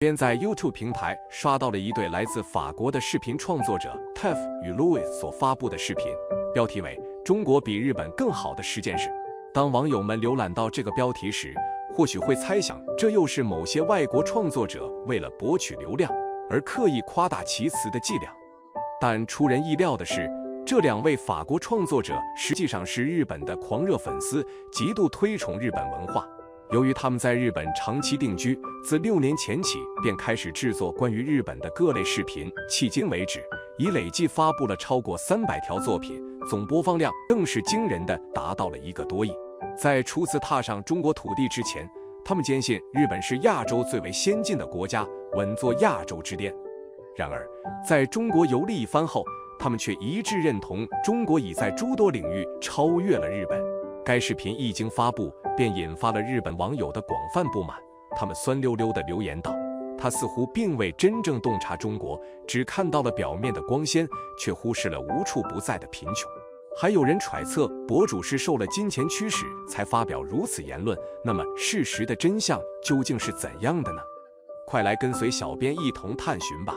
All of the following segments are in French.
边在 YouTube 平台刷到了一对来自法国的视频创作者 Tef 与 Louis 所发布的视频，标题为“中国比日本更好的10件事”。当网友们浏览到这个标题时，或许会猜想这又是某些外国创作者为了博取流量而刻意夸大其词的伎俩。但出人意料的是，这2位法国创作者实际上是日本的狂热粉丝，极度推崇日本文化。由于他们在日本长期定居，自6年前起便开始制作关于日本的各类视频，迄今为止已累计发布了超过300条作品，总播放量更是惊人的达到了1个多亿。在初次踏上中国土地之前，他们坚信日本是亚洲最为先进的国家，稳坐亚洲之巅。然而，在中国游历一番后，他们却一致认同中国已在诸多领域超越了日本。该视频一经发布，便引发了日本网友的广泛不满。他们酸溜溜地留言道：“他似乎并未真正洞察中国，只看到了表面的光鲜，却忽视了无处不在的贫穷。”还有人揣测博主是受了金钱驱使才发表如此言论，那么事实的真相究竟是怎样的呢？快来跟随小编一同探寻吧。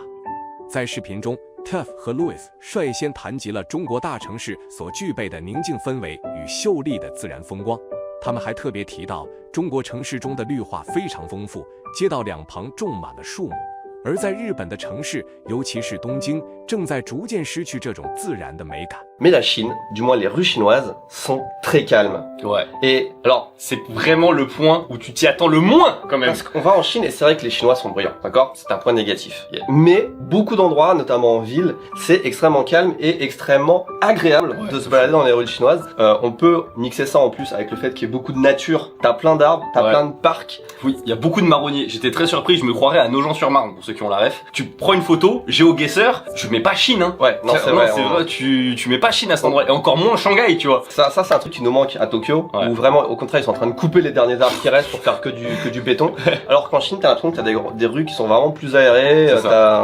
在视频中， Tef 和 Louis 率先谈及了中国大城市所具备的宁静氛围与秀丽的自然风光。他们还特别提到，中国城市中的绿化非常丰富，街道2旁种满了树木，而在日本的城市，尤其是东京，正在逐渐失去这种自然的美感。Mais la Chine, du moins les rues chinoises, sont très calmes. Ouais. Et alors, c'est vraiment le point où tu t'y attends le moins, quand même. Parce qu'on va en Chine et c'est vrai que les Chinois sont bruyants, d'accord? C'est un point négatif. Mais beaucoup d'endroits, notamment en ville, c'est extrêmement calme et extrêmement agréable de se balader dans les rues chinoises. On peut mixer ça en plus avec le fait qu'il y ait beaucoup de nature. T'as plein d'arbres, t'as plein de parcs. Oui, il y a beaucoup de marronniers. J'étais très surpris, je me croirais à Nogent-sur-Marne, pour ceux qui ont la ref. Tu prends une photo, GeoGuessr, je mets pas Chine, hein. Ouais, non, c'est vrai. Tu mets pas Chine à cet endroit, et encore moins Shanghai, tu vois. Ça c'est un truc qui nous manque à Tokyo, où vraiment, au contraire, ils sont en train de couper les derniers arbres qui restent pour faire que du béton. Alors qu'en Chine, t'as l'impression que t'as des rues qui sont vraiment plus aérées,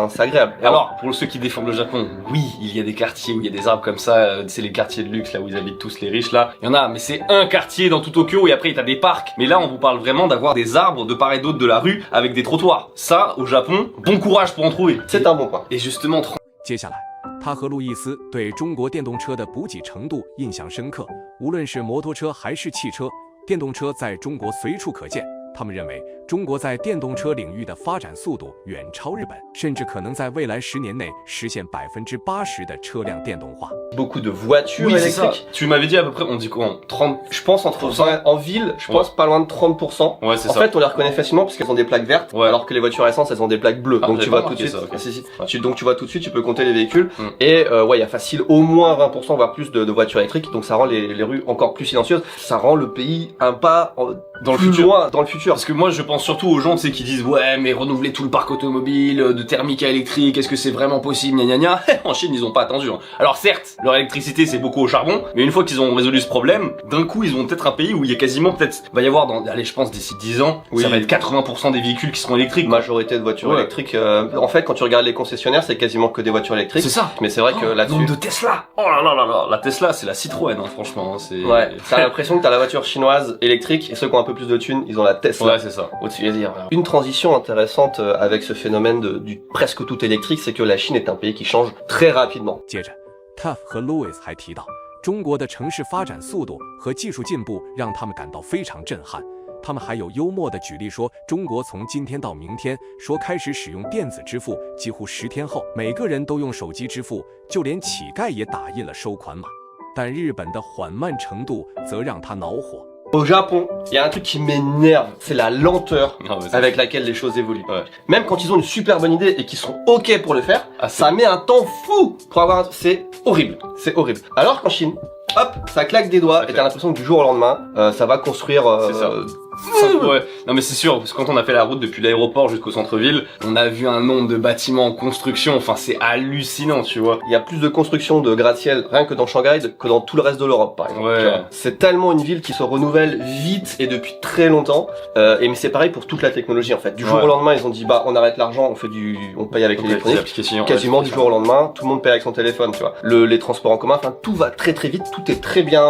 c'est agréable. Alors, pour ceux qui défendent le Japon, oui, il y a des quartiers où il y a des arbres comme ça, c'est les quartiers de luxe, là où ils habitent tous les riches, là. Il y en a, mais c'est un quartier dans tout Tokyo, et après t'as des parcs. Mais là, on vous parle vraiment d'avoir des arbres de part et d'autre de la rue, avec des trottoirs. Ça, au Japon, bon courage pour en trouver. C'est un bon point. Et justement, 接下来，他和路易斯对中国电动车的补给程度印象深刻，无论是摩托车还是汽车，电动车在中国随处可见。他们认为，中国在电动车领域的发展速度远超日本，甚至可能在未来10年内实现80%的车辆电动化。Beaucoup de voitures électriques. Tu m'avais dit à peu près, on dit quoi, 30? Je pense en ville, je pense pas loin de 30%. Ouais, c'est ça. En fait, on les reconnaît facilement parce qu'elles ont des plaques vertes, alors que les voitures à essence, elles ont des plaques bleues. Donc tu vois tout de suite. Donc tu vois tout de suite, tu peux compter les véhicules. Et ouais, il y a facile au moins 20% voire plus de voitures électriques. Donc ça rend les rues encore plus silencieuses. Ça rend le pays un pas dans le futur. Loin dans le futur. Parce que moi, je pense surtout aux gens, tu sais, qui disent ouais, mais renouveler tout le parc automobile, de thermique à électrique, est-ce que c'est vraiment possible, gna gna gna. En Chine, ils ont pas attendu. Hein. Alors certes, leur électricité c'est beaucoup au charbon, mais une fois qu'ils ont résolu ce problème, d'un coup, ils ont peut-être un pays où il y a quasiment va y avoir allez, je pense d'ici 10 ans, ça va être 80% des véhicules qui seront électriques. Majorité de voitures électriques. En fait, quand tu regardes les concessionnaires, c'est quasiment que des voitures électriques. C'est ça. Mais c'est vrai que là-dessus. Nombre de Tesla. Oh là là là là, la Tesla, c'est la Citroën, hein, franchement. C'est. Ouais. T'as l'impression que t'as la voiture chinoise électrique et ceux qui ont un peu plus de thunes, ils ont la Tesla. Ouais, c'est ça. Au-dessus des dire. Une transition intéressante avec ce phénomène du presque tout électrique, c'est que la Chine est un pays qui change très rapidement. 接着 Tef 和 Louis 还提到，中国的城市发展速度和技术进步让他们感到非常震撼。他们还有幽默地举例说，中国从今天到明天说开始使用电子支付，几乎10天后，每个人都用手机支付，就连乞丐也打印了收款码。但日本的缓慢程度则让他恼火。Au Japon, il y a un truc qui m'énerve, c'est la lenteur avec laquelle les choses évoluent. Ouais. Même quand ils ont une super bonne idée et qu'ils sont ok pour le faire, ça met un temps fou pour avoir c'est horrible, c'est horrible. Alors qu'en Chine, hop, ça claque des doigts et t'as l'impression que du jour au lendemain, ça va construire... c'est ça. Ouais. Non mais c'est sûr, parce que quand on a fait la route depuis l'aéroport jusqu'au centre-ville, on a vu un nombre de bâtiments en construction, enfin c'est hallucinant, tu vois. Il y a plus de construction de gratte-ciel rien que dans Shanghai que dans tout le reste de l'Europe par exemple. Ouais. C'est tellement une ville qui se renouvelle vite et depuis très longtemps, mais c'est pareil pour toute la technologie en fait. Du jour au lendemain ils ont dit bah on arrête l'argent, on paye avec l'électronique, quasiment du jour au lendemain, tout le monde paye avec son téléphone, tu vois. Les transports en commun, enfin tout va très très vite, tout est très bien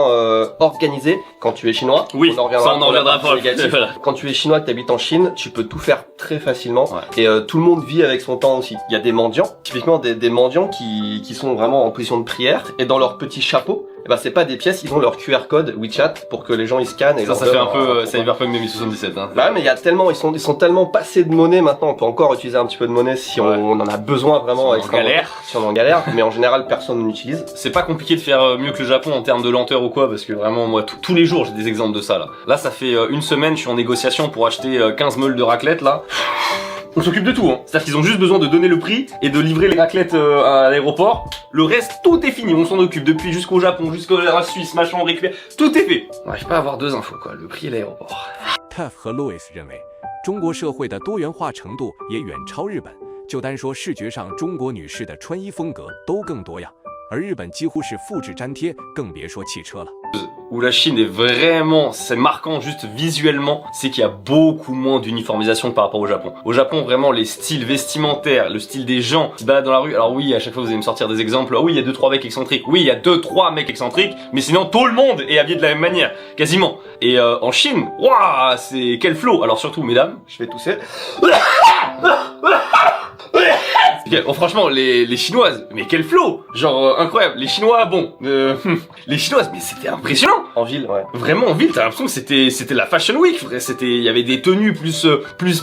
organisé quand tu es chinois, Oui, on en ça on en pour la reviendra partie pas. négative. Voilà. Quand tu es chinois, que tu habites en Chine, tu peux tout faire très facilement. Ouais. Et tout le monde vit avec son temps aussi. Il y a des mendiants, typiquement des mendiants qui sont vraiment en position de prière. Et dans leur petit chapeau, eh ben, c'est pas des pièces, ils ont leur QR code WeChat pour que les gens ils scannent. Et Ça leur fait donnent un peu un- Cyberpunk 2077. Hein. Bah mais il y a tellement, ils sont tellement passés de monnaie maintenant. On peut encore utiliser un petit peu de monnaie si Ouais. on en a besoin vraiment. Si on est en extrêmement- galère. Si on est en galère. Mais en général, personne n'en utilise. C'est pas compliqué de faire mieux que le Japon en termes de lenteur ou quoi, parce que vraiment, moi, tous les jours, j'ai des exemples de ça, là. Là, ça fait une semaine, je suis en négociation pour acheter 15 meules de raclette, là. On s'occupe de tout, hein. C'est-à-dire qu'ils ont juste besoin de donner le prix et de livrer les raclettes à l'aéroport. Le reste, tout est fini, on s'en occupe. Depuis jusqu'au Japon, jusqu'à Suisse, machin, on récupère. Tout est fait. On n'arrive pas à avoir deux infos, quoi. Le prix et l'aéroport. Tuff 和 Louis 认为，中国社会的多元化程度也远超日本。就单说视觉上，中国女士的穿衣风格都更多样，而日本几乎是复制粘贴，更别说汽车了。Où la Chine est vraiment, c'est marquant juste visuellement, c'est qu'il y a beaucoup moins d'uniformisation par rapport au Japon. Au Japon, vraiment, les styles vestimentaires, le style des gens qui se baladent dans la rue, alors oui, à chaque fois vous allez me sortir des exemples, oui, il y a 2-3 mecs excentriques, oui, il y a 2-3 mecs excentriques, mais sinon tout le monde est habillé de la même manière, quasiment. Et en Chine, waouh, c'est quel flow. Alors surtout, mesdames, Je vais tousser. oh, franchement, les Chinoises, mais quel flow. Genre, incroyable. Les Chinois, bon, les Chinoises, mais c'était impressionnant. En ville, ouais. Vraiment en ville, t'as l'impression que c'était la Fashion Week, vrai. Il y avait des tenues plus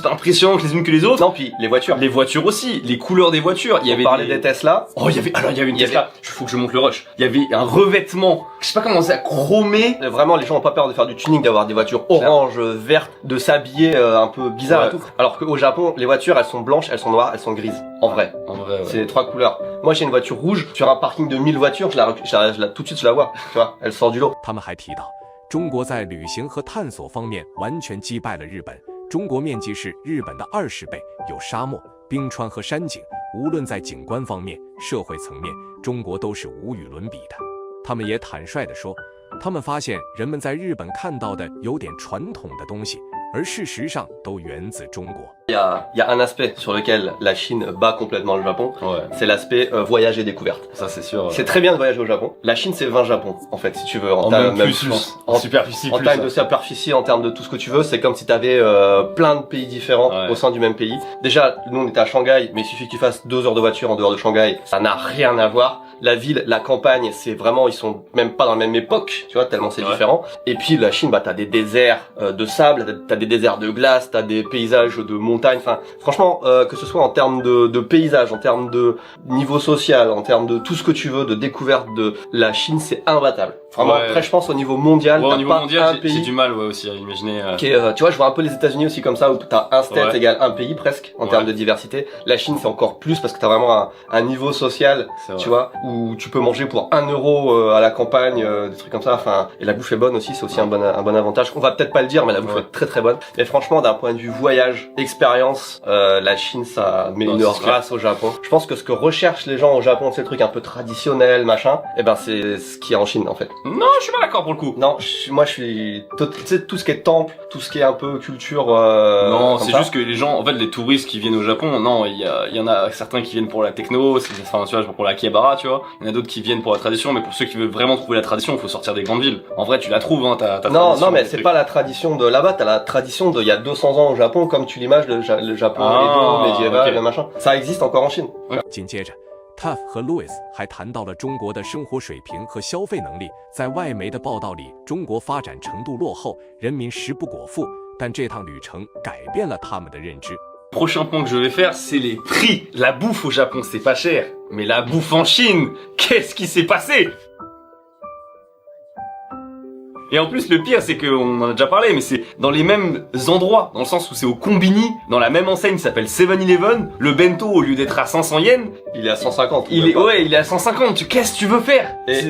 impressionnantes les unes que les autres. Non, puis les voitures. Les voitures aussi, les couleurs des voitures. Il y avait On parlait des Tesla. Oh, il y avait une Il y Tesla. Faut que je monte le rush. Il y avait un revêtement, je sais pas comment c'est, chromé. Vraiment, les gens ont pas peur de faire du tuning, d'avoir des voitures orange, vertes, de s'habiller un peu bizarre Ouais. et tout. Alors qu'au Japon, les voitures, elles sont blanches, elles sont noires, elles sont grises. En vrai. En vrai, ouais. C'est les trois couleurs. Moi, j'ai une voiture rouge. Sur un parking de 1000 voitures, tout de suite, je la vois. Tu vois, elle sort du lot. 他们还提到，中国在旅行和探索方面完全击败了日本。中国面积是日本的20倍，有沙漠、冰川和山景，无论在景观方面、社会层面，中国都是无与伦比的。他们也坦率地说，他们发现人们在日本看到的有点传统的东西，而事实上都源自中国。Il y a un aspect sur lequel la Chine bat complètement le Japon. Ouais, C'est l'aspect voyage et découverte. ça c'est sûr. C'est très bien de voyager au Japon. La Chine, c'est 20 Japon, en fait, si tu veux. En taille- même plus, je pense. en superficie En plus. termes de superficie, en termes de tout ce que tu veux, c'est comme si tu avais plein de pays différents Ouais. au sein du même pays. Déjà, nous on était à Shanghai, mais il suffit que tu fasses 2 heures de voiture en dehors de Shanghai, ça n'a rien à voir. La ville, la campagne, c'est vraiment, ils sont même pas dans la même époque, tu vois, tellement c'est Ouais. différent. Et puis la Chine, bah t'as des déserts de sable, t'as des déserts de glace, t'as des paysages de montagne. Enfin, franchement, que ce soit en termes de paysage, en termes de niveau social, en termes de tout ce que tu veux, de découverte de la Chine, c'est imbattable. Vraiment, Ouais. après je pense au niveau mondial, Ouais, au t'as niveau pas un mondial, j'ai pays du mal aussi à imaginer. qui est, tu vois, je vois un peu les États-Unis aussi comme ça, où t'as un state Ouais. égale un pays presque, en Ouais. termes de diversité. La Chine, c'est encore plus parce que t'as vraiment un niveau social, C'est vrai. tu vois, où tu peux manger pour 1 euro à la campagne, des trucs comme ça. Enfin, et la bouffe est bonne aussi, c'est aussi un bon avantage. On va peut-être pas le dire, mais la bouffe Ouais. est très très bonne. Mais franchement, d'un point de vue voyage, expérience, la Chine, ça met Non, une c'est clair. race au Japon. Je pense que ce que recherchent les gens au Japon, c'est le truc un peu traditionnel, machin, et ben c'est ce qui est en Chine en fait. Non, je suis pas d'accord pour le coup. Non, moi je suis tu sais, tout ce qui est temple, tout ce qui est un peu culture. Non, comme c'est ça. juste que les gens, en fait, les touristes qui viennent au Japon, non, il y en a certains qui viennent pour la techno, enfin, tu vois, pour la Akihabara, tu vois. Il y en a d'autres qui viennent pour la tradition, mais pour ceux qui veulent vraiment trouver la tradition, il faut sortir des grandes villes. En vrai, tu la trouves, hein, ta Non, tradition, non, mais tes c'est trucs. pas la tradition de là-bas, t'as la tradition de il y a 200 ans au Japon, comme tu l'images, le Japon Ah, Edo, médiéval, ok. le machin. Ça existe encore en Chine. 紧接着，Tuff 和 Louis 还谈到了中国的生活水平和消费能力。在外媒的报道里，中国发展程度落后，人民食不果腹。但这趟旅程改变了他们的认知。 Prochain point que je vais faire, c'est les prix. La bouffe au Japon, c'est pas cher. Mais la bouffe en Chine, qu'est-ce qui s'est passé? Et en plus, le pire, c'est qu'on en a déjà parlé, mais c'est dans les mêmes endroits, dans le sens où c'est au Combini, dans la même enseigne qui s'appelle 7-Eleven, le bento, au lieu d'être à 500 yens, Il est à 150. il est à 150. Qu'est-ce que tu veux faire? Et-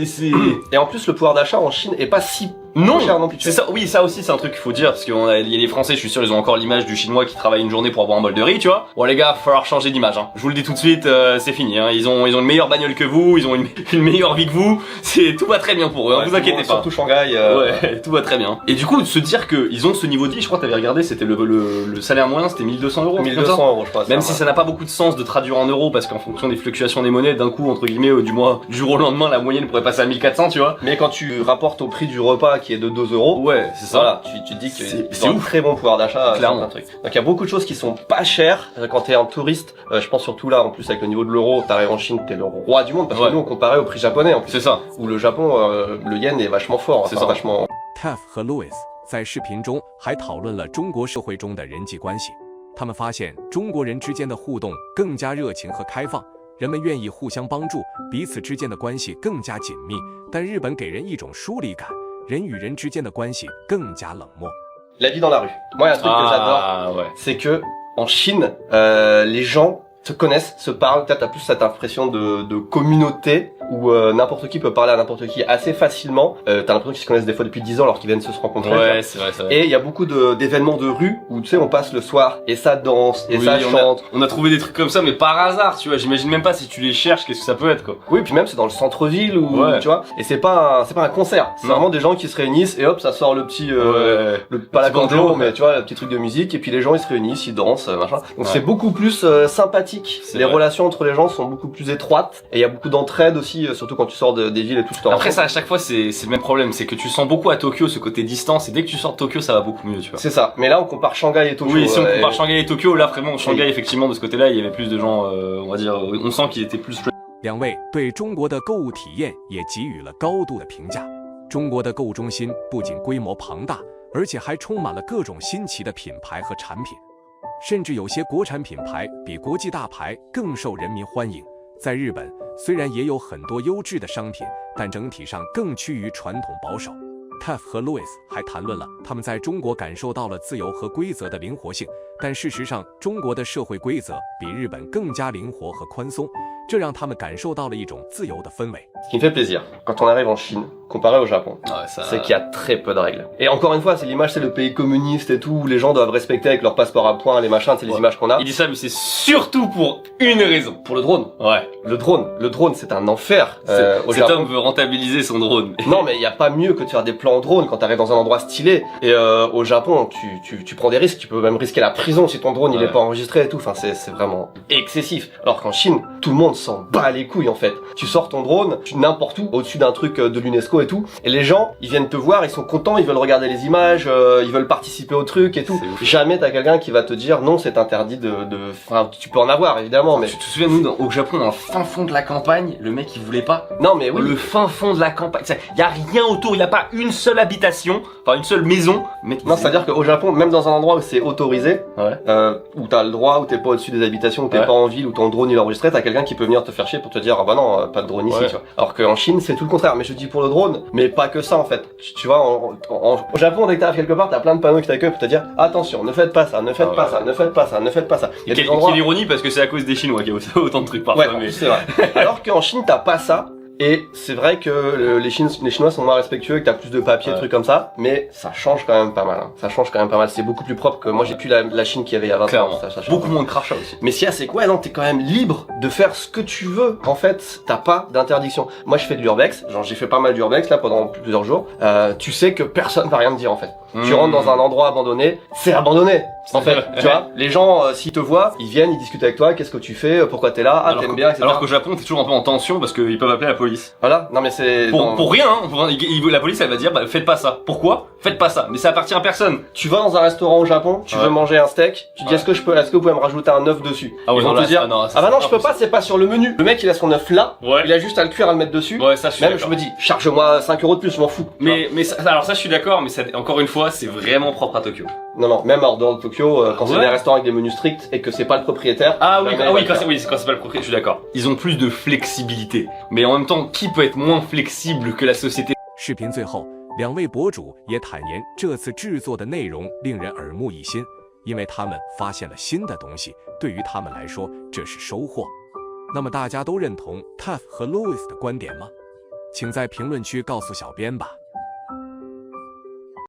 Et en plus, le pouvoir d'achat en Chine est pas si Non, cher non plus. c'est ça. Oui, ça aussi, c'est un truc qu'il faut dire parce qu'il y a les Français, je suis sûr, ils ont encore l'image du Chinois qui travaille une journée pour avoir un bol de riz, tu vois. Bon les gars, va falloir changer d'image. Hein. Je vous le dis tout de suite, c'est fini. Hein. Ils ont une meilleure bagnole que vous, ils ont une meilleure vie que vous. C'est tout va très bien pour eux. Hein, Ouais, vous inquiétez pas. Surtout Shanghai. Ouais, tout va très bien. Et du coup, de se dire qu'ils ont ce niveau de vie, je crois que t'avais regardé, c'était le salaire moyen, c'était 1200 euros. 1200 euros, je crois. Même si ça n'a pas beaucoup de sens de traduire en euros, parce qu'en fonction des fluctuations des monnaies, d'un coup, entre guillemets, du jour au lendemain, la moyenne pourrait passer à 1400, tu vois. Mais quand tu rapportes au prix du repas qui est de 2 euros. Ouais, c'est ça. Voilà, tu te dis que c'est un très bon pouvoir d'achat. Clairement. Un truc. Donc il y a beaucoup de choses qui sont pas chères quand t'es un touriste. Je pense surtout là, en plus avec le niveau de l'euro, t'arrives en Chine, t'es le roi du monde parce que nous on comparait au prix japonais en plus. C'est ça. Où le Japon, le yen est vachement fort. C'est ça. Vachement. Taff 和 Louis 在视频中还讨论了中国社会中的人际关系。他们发现中国人之间的互动更加热情和开放，人们愿意互相帮助，彼此之间的关系更加紧密。但日本给人一种疏离感，人与人之间的关系更加冷漠。La vie dans la rue. Moi, il y a un truc que j'adore, c'est que en Chine, les gens se connaissent, se parlent. T'as plus cette impression de communauté où n'importe qui peut parler à n'importe qui assez facilement. T'as l'impression qu'ils se connaissent des fois depuis 10 ans alors qu'ils viennent se rencontrer. Ouais, c'est vrai, c'est vrai. Et il y a beaucoup d'événements de rue où tu sais on passe le soir et ça danse et ça chante. On a trouvé des trucs comme ça mais par hasard, tu vois. J'imagine même pas si tu les cherches qu'est-ce que ça peut être quoi. Oui, puis même c'est dans le centre-ville ou tu vois. Et c'est pas un concert. C'est vraiment des gens qui se réunissent et hop ça sort le petit pas la banjo mais tu vois le petit truc de musique et puis les gens ils se réunissent, ils dansent machin. Donc c'est beaucoup plus sympathique. Les relations entre les gens sont beaucoup plus étroites et il y a beaucoup d'entraide aussi, surtout quand tu sors des villes et tout. Après ça à chaque fois c'est le même problème, c'est que tu sens beaucoup à Tokyo ce côté distance et dès que tu sors de Tokyo ça va beaucoup mieux tu vois. C'est ça, mais là on compare Shanghai et Tokyo. Oui si on compare Shanghai et Tokyo, là vraiment Shanghai effectivement de ce côté là il y avait plus de gens, on va dire, on sent qu'il était plus... 两位对中国的购物体验也给予了高度的评价。中国的购物中心不仅规模庞大，而且还充满了各种新奇的品牌和产品。甚至有些国产品牌比国际大牌更受人民欢迎。在日本，虽然也有很多优质的商品，但整体上更趋于传统保守。Taff 和 Louis 还谈论了他们在中国感受到了自由和规则的灵活性，但事实上，中国的社会规则比日本更加灵活和宽松，这让他们感受到了一种自由的氛围。Ce qui me fait plaisir quand on arrive en Chine, comparé au Japon, c'est qu'il y a très peu de règles. Et encore une fois, c'est l'image, c'est le pays communiste et tout, où les gens doivent respecter avec leur passeport à points, les machins, c'est les images qu'on a. Il dit ça, mais c'est surtout pour une raison. Pour le drone. Ouais. Le drone, c'est un enfer. Cet homme veut rentabiliser son drone. Non, mais il y a pas mieux que de faire des plans en drone quand t'arrives dans un endroit stylé. Et au Japon, tu prends des risques, tu peux même risquer la prison si ton drone il est pas enregistré et tout. Enfin, c'est vraiment excessif. Alors qu'en Chine, tout le monde s'en bat les couilles en fait. Tu sors ton drone, n'importe où, au-dessus d'un truc de l'UNESCO et tout. Et les gens, ils viennent te voir, ils sont contents, ils veulent regarder les images, ils veulent participer au truc et tout. Jamais t'as quelqu'un qui va te dire non, c'est interdit Enfin, tu peux en avoir évidemment, mais... Tu te souviens, nous, au Japon, dans le fin fond de la campagne, le mec il voulait pas. Non, mais oui. Le fin fond de la campagne, y a rien autour, y a pas une seule habitation, enfin une seule maison. Mec, non, c'est-à-dire qu'au Japon, même dans un endroit où c'est autorisé, où t'as le droit, où t'es pas au-dessus des habitations, où t'es pas en ville, où ton drone il est enregistré, t'as quelqu'un qui peut venir te faire chier pour te dire ah bah non, pas de drone ici, tu vois. Alors qu'en Chine, c'est tout le contraire. Mais je dis pour le drone, mais pas que ça en fait. Tu vois, au Japon, dès que t'arrives quelque part, t'as plein de panneaux qui t'accueillent pour te dire attention, ne faites pas ça, ne faites pas ça, ne faites pas ça, ne faites pas ça. Il y a des endroits... Quelle ironie parce que c'est à cause des Chinois qu'il y a autant de trucs parfois. Ouais, mais... c'est vrai. Alors qu'en Chine, t'as pas ça. Et c'est vrai que les Chinois sont moins respectueux, que t'as plus de papier, trucs comme ça, mais ça change quand même pas mal. Hein. Ça change quand même pas mal. C'est beaucoup plus propre que moi. J'ai plus la Chine qu'il y avait il y a 20 ans. Ça beaucoup moins de crachat aussi. Mais si c'est quoi, non, t'es quand même libre de faire ce que tu veux. En fait, t'as pas d'interdiction. Moi, je fais de l'urbex. Genre, j'ai fait pas mal d'urbex là pendant plusieurs jours. Tu sais que personne va rien te dire en fait. Tu rentres dans un endroit abandonné, c'est abandonné. En fait, tu vois, les gens, s'ils te voient, ils viennent, ils discutent avec toi, qu'est-ce que tu fais, pourquoi t'es là, t'aimes bien, etc. Alors qu'au Japon, t'es toujours un peu en tension parce qu'ils peuvent appeler la police. Voilà, non mais c'est... Pour rien, hein. La police elle va dire, bah faites pas ça. Pourquoi? Faites pas ça. Mais ça appartient à personne. Tu vas dans un restaurant au Japon, tu veux manger un steak, tu dis est-ce que vous pouvez me rajouter un œuf dessus? Ils vont te dire, ah bah non, je peux pas, c'est pas sur le menu. Le mec il a son œuf là, il a juste à le cuire, à le mettre dessus. Ouais, ça je suis même je me dis, charge-moi 5 € de plus, je m'en fous. Mais alors ça je suis d'accord, mais ça, encore une fois, c'est vraiment propre à Tokyo. Non, même hors dehors de Tokyo, quand c'est des restaurants avec des menus stricts et que c'est pas le propriétaire. Ah oui, quand c'est pas le propriétaire, je suis d'accord. Ils ont plus de flexibilité. Mais en même temps, qui peut être moins flexible que la société? 视频最后，两位博主也坦言，这次制作的内容令人耳目一新，因为他们发现了新的东西，对于他们来说这是收获。那么大家都认同 Taff 和 Louis 的观点吗？请在评论区告诉小编吧。